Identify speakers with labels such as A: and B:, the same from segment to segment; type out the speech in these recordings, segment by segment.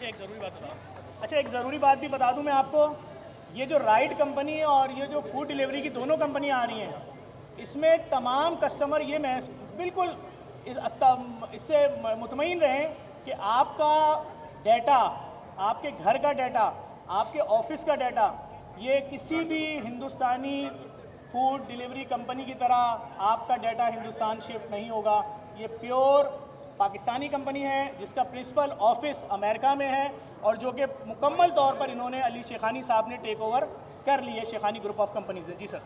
A: ایک ضروری بات بتا اچھا ایک ضروری بات بھی بتا دوں میں آپ کو. یہ جو رائڈ کمپنی اور یہ جو فوڈ ڈیلیوری کی دونوں کمپنیاں آ رہی ہیں, اس میں تمام کسٹمر یہ بالکل اس سے مطمئن رہیں کہ آپ کا ڈیٹا, آپ کے گھر کا ڈیٹا, آپ کے آفس کا ڈیٹا, یہ کسی بھی ہندوستانی فوڈ ڈیلیوری کمپنی کی طرح آپ کا ڈیٹا ہندوستان شفٹ نہیں ہوگا. یہ پیور پاکستانی کمپنی ہے جس کا پرنسپل آفس امریکہ میں ہے, اور جو کہ مکمل طور پر انہوں نے علی شیخانی صاحب نے ٹیک اوور کر لی ہے شیخانی گروپ آف کمپنیز. جی سر.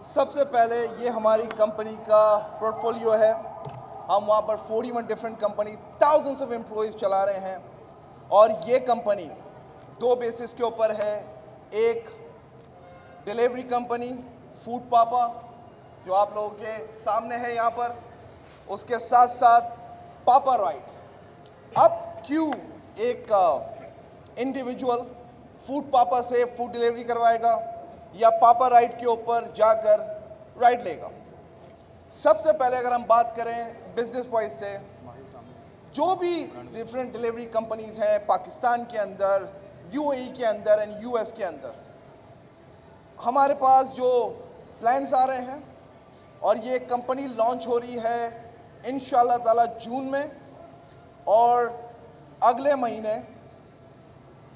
B: سب سے پہلے یہ ہماری کمپنی کا پورٹ فولیو ہے. ہم وہاں پر 41 different companies, thousands of employees چلا رہے ہیں, اور یہ کمپنی دو بیسس کے اوپر ہے. ایک ڈیلیوری کمپنی فوڈ پاپا جو آپ لوگوں کے سامنے ہے یہاں پر, اس کے ساتھ ساتھ پاپا رائٹ. اب کیوں ایک انڈیویجول فوڈ پاپا سے فوڈ ڈیلیوری کروائے گا یا پاپا رائٹ کے اوپر جا کر رائٹ لے گا؟ سب سے پہلے اگر ہم بات کریں بزنس وائز سے, جو بھی ڈفرینٹ ڈیلیوری کمپنیز ہیں پاکستان کے اندر, یو اے ای کے اندر اینڈ یو ایس کے اندر, ہمارے پاس جو پلانز آ رہے ہیں, اور یہ کمپنی لانچ ہو رہی ہے انشاءاللہ تعالی جون میں, اور اگلے مہینے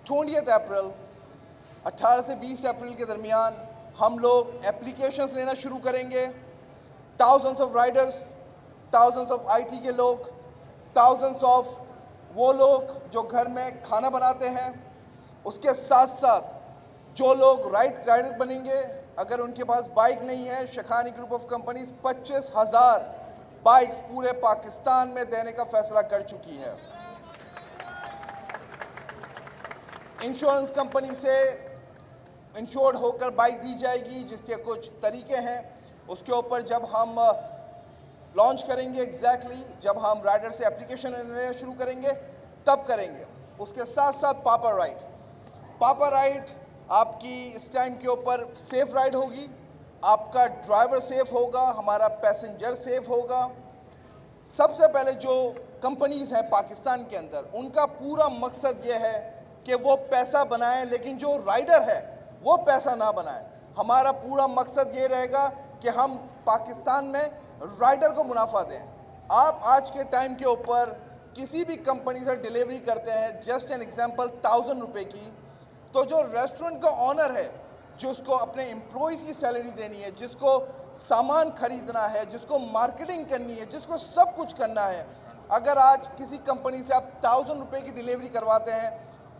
B: 20 اپریل 18 سے 20 اپریل کے درمیان ہم لوگ اپلیکیشنز لینا شروع کریں گے. thousands of riders, thousands of I T کے لوگ, thousands آف وہ لوگ جو گھر میں کھانا بناتے ہیں, اس کے ساتھ ساتھ جو لوگ رائڈر بنیں گے, اگر ان کے پاس بائک نہیں ہے, Shaikhani group of companies 25,000 bikes پورے پاکستان میں دینے کا فیصلہ کر چکی ہے. انشورنس کمپنی سے انشورڈ ہو کر بائک دی جائے گی, جس کے کچھ طریقے ہیں. اس کے اوپر جب ہم لانچ کریں گے, ایگزیکٹلی جب ہم رائڈر سے اپلیکیشن لینا شروع کریں گے تب کریں گے. اس کے ساتھ ساتھ پاپا رائٹ. پاپا رائٹ آپ کی اس ٹائم کے اوپر سیف رائڈ ہوگی, آپ کا ڈرائیور سیف ہوگا, ہمارا پیسنجر سیف ہوگا. سب سے پہلے جو کمپنیز ہیں پاکستان کے اندر, ان کا پورا مقصد یہ ہے کہ وہ پیسہ بنائیں, لیکن جو رائڈر ہے وہ پیسہ نہ بنائیں. ہمارا پورا مقصد یہ رہے گا کہ ہم پاکستان میں رائڈر کو منافع دیں. آپ آج کے ٹائم کے اوپر کسی بھی کمپنی سے ڈیلیوری کرتے ہیں, جسٹ این ایگزامپل 1000 روپے کی, تو جو ریسٹورنٹ کا آنر ہے, جس کو اپنے امپلائیز کی سیلری دینی ہے, جس کو سامان خریدنا ہے, جس کو مارکیٹنگ کرنی ہے, جس کو سب کچھ کرنا ہے, اگر آج کسی کمپنی سے آپ 1000 روپے کی ڈیلیوری کرواتے ہیں,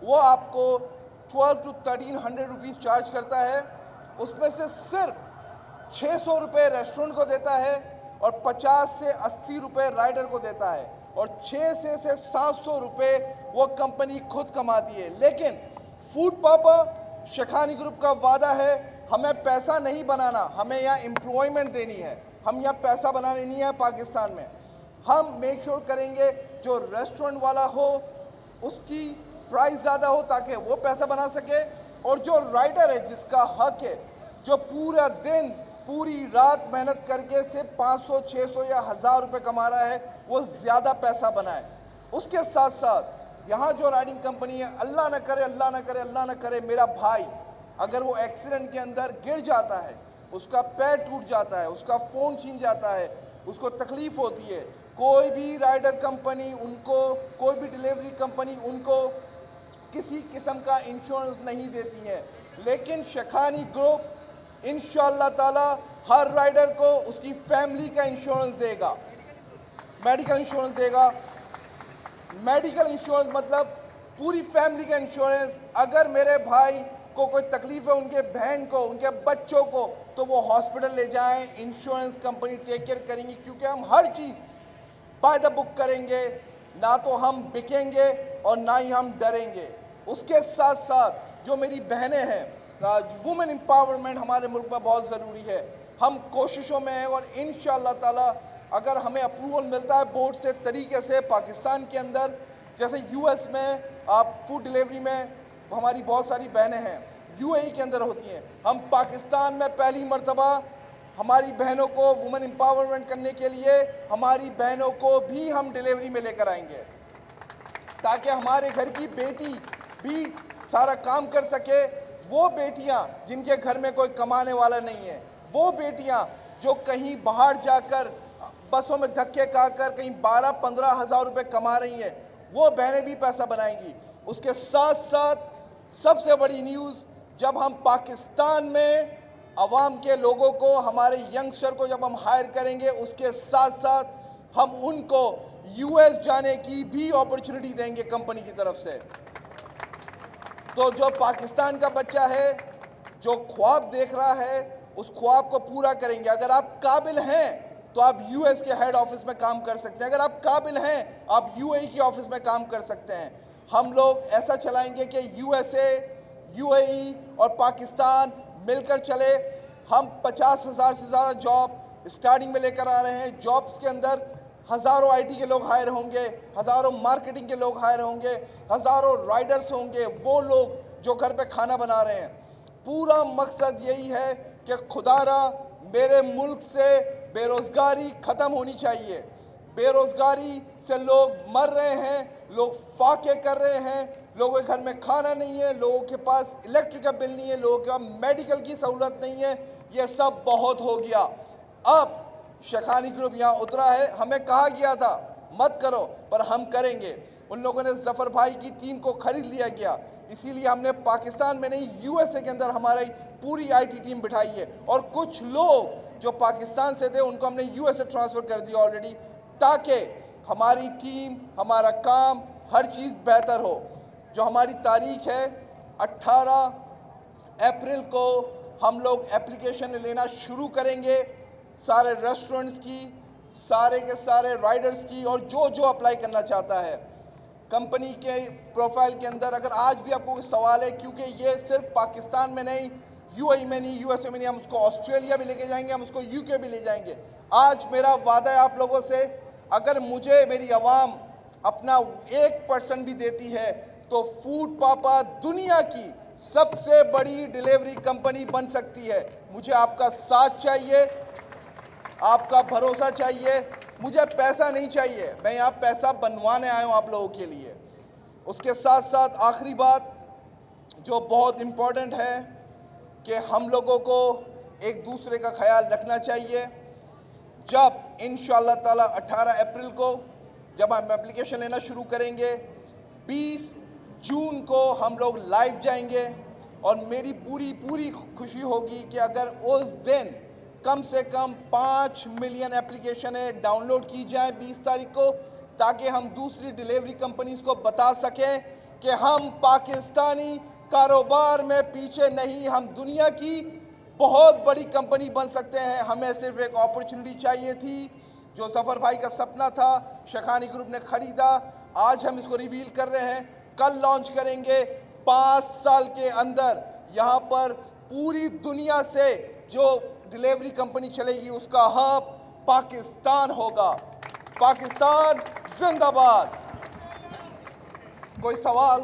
B: وہ آپ کو 1200 to 1300 روپیز چارج کرتا ہے. اس میں سے صرف 600 روپے ریسٹورنٹ کو دیتا ہے, اور 50 سے 80 روپے رائڈر کو دیتا ہے, اور 600 سے 700 روپے وہ کمپنی خود کماتی ہے. لیکن فوڈ پاپا شیخانی گروپ کا وعدہ ہے, ہمیں پیسہ نہیں بنانا, ہمیں یہاں امپلائمنٹ دینی ہے. ہم یہاں پیسہ بنانے نہیں ہے پاکستان میں. ہم میک شور کریں گے جو ریسٹورنٹ والا ہو اس کی پرائز زیادہ ہو تاکہ وہ پیسہ بنا سکے, اور جو رائڈر ہے جس کا حق ہے, جو پورا دن پوری رات محنت کر کے صرف 500 600 یا 1000 روپے کما رہا ہے, وہ زیادہ پیسہ بنائے. اس کے ساتھ ساتھ یہاں جو رائڈنگ کمپنی ہے, اللہ نہ کرے اللہ نہ کرے اللہ نہ کرے میرا بھائی اگر وہ ایکسیڈنٹ کے اندر گر جاتا ہے, اس کا پیر ٹوٹ جاتا ہے, اس کا فون چھین جاتا ہے, اس کو تکلیف ہوتی ہے, کوئی بھی رائڈر کمپنی ان کو, کوئی بھی ڈیلیوری کمپنی ان کو کسی قسم کا انشورنس نہیں دیتی ہے. لیکن شیخانی گروپ انشاءاللہ تعالی ہر رائڈر کو اس کی فیملی کا انشورنس دے گا, میڈیکل انشورنس دے گا. میڈیکل انشورنس مطلب پوری فیملی کا انشورنس. اگر میرے بھائی کو کوئی تکلیف ہے, ان کے بہن کو, ان کے بچوں کو, تو وہ ہاسپٹل لے جائیں, انشورنس کمپنی ٹیک کیئر کریں گی, کیونکہ ہم ہر چیز بائی دا بک کریں گے. نہ تو ہم بکیں گے اور نہ ہی ہم ڈریں گے. اس کے ساتھ ساتھ جو میری بہنیں ہیں, وومن امپاورمنٹ ہمارے ملک میں بہت ضروری ہے. ہم کوششوں میں ہیں, اور انشاءاللہ تعالی اگر ہمیں اپروول ملتا ہے بورڈ سے طریقے سے پاکستان کے اندر, جیسے یو ایس میں آپ فوڈ ڈیلیوری میں ہماری بہت ساری بہنیں ہیں, یو اے ای کے اندر ہوتی ہیں, ہم پاکستان میں پہلی مرتبہ ہماری بہنوں کو وومن امپاورمنٹ کرنے کے لیے ہماری بہنوں کو بھی ہم ڈیلیوری میں لے کر آئیں گے. تاکہ ہمارے گھر کی بیٹی بھی سارا کام کر سکے. وہ بیٹیاں جن کے گھر میں کوئی کمانے والا نہیں ہے, وہ بیٹیاں جو کہیں باہر جا کر بسوں میں دھکے کھا کر کہیں 12-15 ہزار روپے کما رہی ہیں, وہ بہنیں بھی پیسہ بنائیں گی. اس کے ساتھ ساتھ سب سے بڑی نیوز, جب ہم پاکستان میں عوام کے لوگوں کو, ہمارے ینگسٹر کو جب ہم ہائر کریں گے, اس کے ساتھ ساتھ ہم ان کو یو ایس جانے کی بھی اپرچونٹی دیں گے کمپنی کی طرف سے. تو جو پاکستان کا بچہ ہے, جو خواب دیکھ رہا ہے, اس خواب کو پورا کریں گے. اگر آپ قابل ہیں تو آپ یو ایس کے ہیڈ آفس میں کام کر سکتے ہیں. اگر آپ قابل ہیں آپ یو اے ای کے آفس میں کام کر سکتے ہیں. ہم لوگ ایسا چلائیں گے کہ یو ایس اے, یو اے ای اور پاکستان مل کر چلے. ہم 50,000 سے زیادہ جاب اسٹارٹنگ میں لے کر آ رہے ہیں. جابس کے اندر ہزاروں آئی ٹی کے لوگ ہائر ہوں گے, ہزاروں مارکیٹنگ کے لوگ ہائر ہوں گے, ہزاروں رائڈرز ہوں گے, وہ لوگ جو گھر پہ کھانا بنا رہے ہیں. پورا مقصد یہی ہے کہ خدا را میرے ملک سے بے روزگاری ختم ہونی چاہیے. بے روزگاری سے لوگ مر رہے ہیں, لوگ فاقے کر رہے ہیں, لوگوں کے گھر میں کھانا نہیں ہے, لوگوں کے پاس الیکٹرک کا بل نہیں ہے, لوگوں کے پاس میڈیکل کی سہولت نہیں ہے. یہ سب بہت ہو گیا. اب شیخانی گروپ یہاں اترا ہے. ہمیں کہا گیا تھا مت کرو, پر ہم کریں گے. ان لوگوں نے ظفر بھائی کی ٹیم کو خرید لیا گیا, اسی لیے ہم نے پاکستان میں نہیں یو ایس اے کے اندر ہماری پوری آئی ٹی ٹیم بٹھائی ہے. اور کچھ لوگ جو پاکستان سے تھے ان کو ہم نے یو ایس اے ٹرانسفر کر دیا آلریڈی, تاکہ ہماری ٹیم, ہمارا کام, ہر چیز بہتر ہو. جو ہماری تاریخ ہے 18 اپریل کو ہم لوگ اپلیکیشن لینا شروع کریں گے, سارے ریسٹورنٹس کی, سارے کے سارے رائڈرز کی, اور جو اپلائی کرنا چاہتا ہے. کمپنی کے پروفائل کے اندر اگر آج بھی آپ کو کوئی سوال ہے, کیونکہ یہ صرف پاکستان میں نہیں, یو اے ای میں نہیں, یو ایس اے میں نہیں, ہم اس کو آسٹریلیا بھی لے کے جائیں گے, ہم اس کو یو کے بھی لے جائیں گے. آج میرا وعدہ ہے آپ لوگوں سے, اگر مجھے میری عوام اپنا 1% بھی دیتی ہے تو فوڈ پاپا دنیا کی سب سے بڑی ڈیلیوری کمپنی بن سکتی ہے. مجھے آپ کا ساتھ چاہیے, آپ کا بھروسہ چاہیے. مجھے پیسہ نہیں چاہیے, میں یہاں پیسہ بنوانے آیا ہوں آپ لوگوں کے لیے. اس کے ساتھ ساتھ آخری بات جو بہت امپورٹنٹ ہے کہ ہم لوگوں کو ایک دوسرے کا خیال رکھنا چاہیے. جب انشاءاللہ تعالی 18 اپریل کو جب ہم اپلیکیشن لینا شروع کریں گے, 20 جون کو ہم لوگ لائیو جائیں گے, اور میری پوری خوشی ہوگی کہ اگر اس دن کم سے کم 5 ملین اپلیکیشنیں ڈاؤن لوڈ کی جائیں 20 تاریخ کو, تاکہ ہم دوسری ڈیلیوری کمپنیز کو بتا سکیں کہ ہم پاکستانی کاروبار میں پیچھے نہیں, ہم دنیا کی بہت بڑی کمپنی بن سکتے ہیں. ہمیں صرف ایک اپرچونٹی چاہیے تھی, جو ظفر بھائی کا سپنا تھا, شیخانی گروپ نے خریدا. آج ہم اس کو ریویل کر رہے ہیں, کل لانچ کریں گے. 5 سال کے اندر یہاں پر پوری دنیا سے جو ڈیلیوری کمپنی چلے گی اس کا ہب پاکستان ہوگا. پاکستان زندہ باد. کوئی سوال؟